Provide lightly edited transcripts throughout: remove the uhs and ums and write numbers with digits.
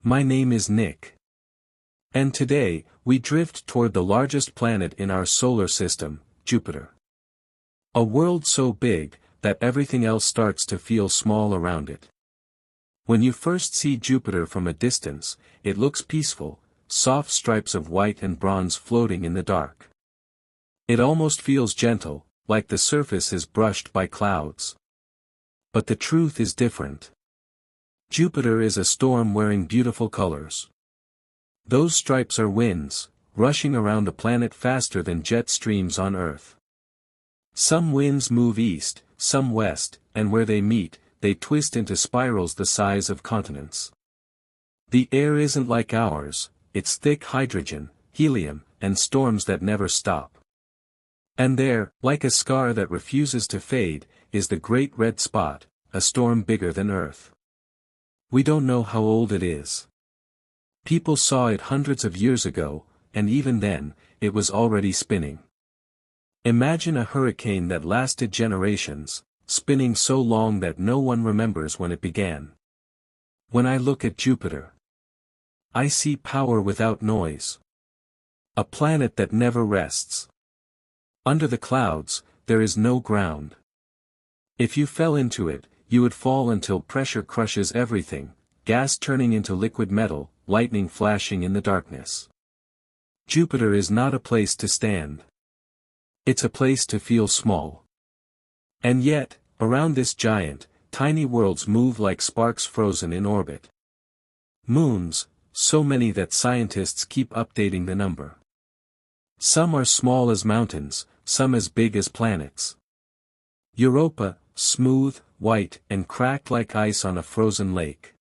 My name is Nick. And today, we drift toward the largest planet in our solar system, Jupiter. A world so big, that everything else starts to feel small around it. When you first see Jupiter from a distance, it looks peaceful, soft stripes of white and bronze floating in the dark. It almost feels gentle, like the surface is brushed by clouds. But the truth is different. Jupiter is a storm wearing beautiful colors. Those stripes are winds, rushing around a planet faster than jet streams on Earth. Some winds move east, some west, and where they meet, they twist into spirals the size of continents. The air isn't like ours, it's thick hydrogen, helium, and storms that never stop. And there, like a scar that refuses to fade, is the Great Red Spot, a storm bigger than Earth. We don't know how old it is. People saw it hundreds of years ago, and even then, it was already spinning. Imagine a hurricane that lasted generations, spinning so long that no one remembers when it began. When I look at Jupiter, I see power without noise. A planet that never rests. Under the clouds, there is no ground. If you fell into it, you would fall until pressure crushes everything, gas turning into liquid metal, lightning flashing in the darkness. Jupiter is not a place to stand. It's a place to feel small. And yet, around this giant, tiny worlds move like sparks frozen in orbit. Moons, so many that scientists keep updating the number. Some are small as mountains, some as big as planets. Europa, smooth, white, and cracked like ice on a frozen lake.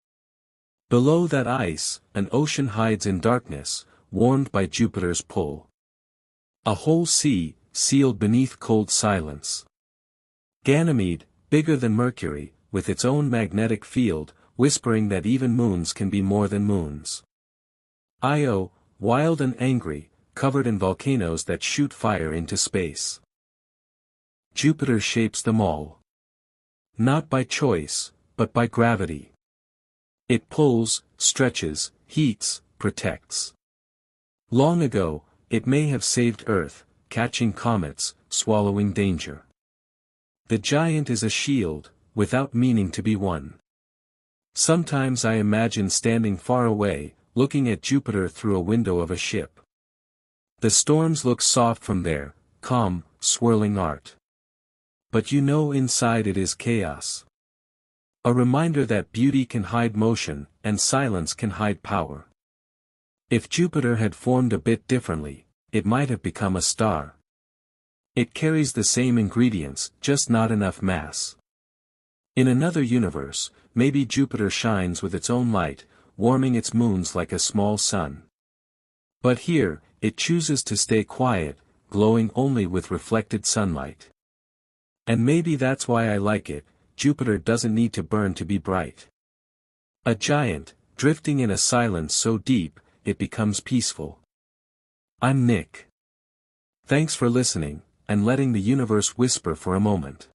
Below that ice, an ocean hides in darkness, warmed by Jupiter's pull. A whole sea, sealed beneath cold silence. Ganymede, bigger than Mercury, with its own magnetic field, whispering that even moons can be more than moons. Io, wild and angry, covered in volcanoes that shoot fire into space. Jupiter shapes them all. Not by choice, but by gravity. It pulls, stretches, heats, protects. Long ago, it may have saved Earth, catching comets, swallowing danger. The giant is a shield, without meaning to be one. Sometimes I imagine standing far away, looking at Jupiter through a window of a ship. The storms look soft from there, calm, swirling art. But you know inside it is chaos. A reminder that beauty can hide motion, and silence can hide power. If Jupiter had formed a bit differently, it might have become a star. It carries the same ingredients, just not enough mass. In another universe, maybe Jupiter shines with its own light, warming its moons like a small sun. But here, it chooses to stay quiet, glowing only with reflected sunlight. And maybe that's why I like it. Jupiter doesn't need to burn to be bright. A giant, drifting in a silence so deep, it becomes peaceful. I'm Nick. Thanks for listening, and letting the universe whisper for a moment.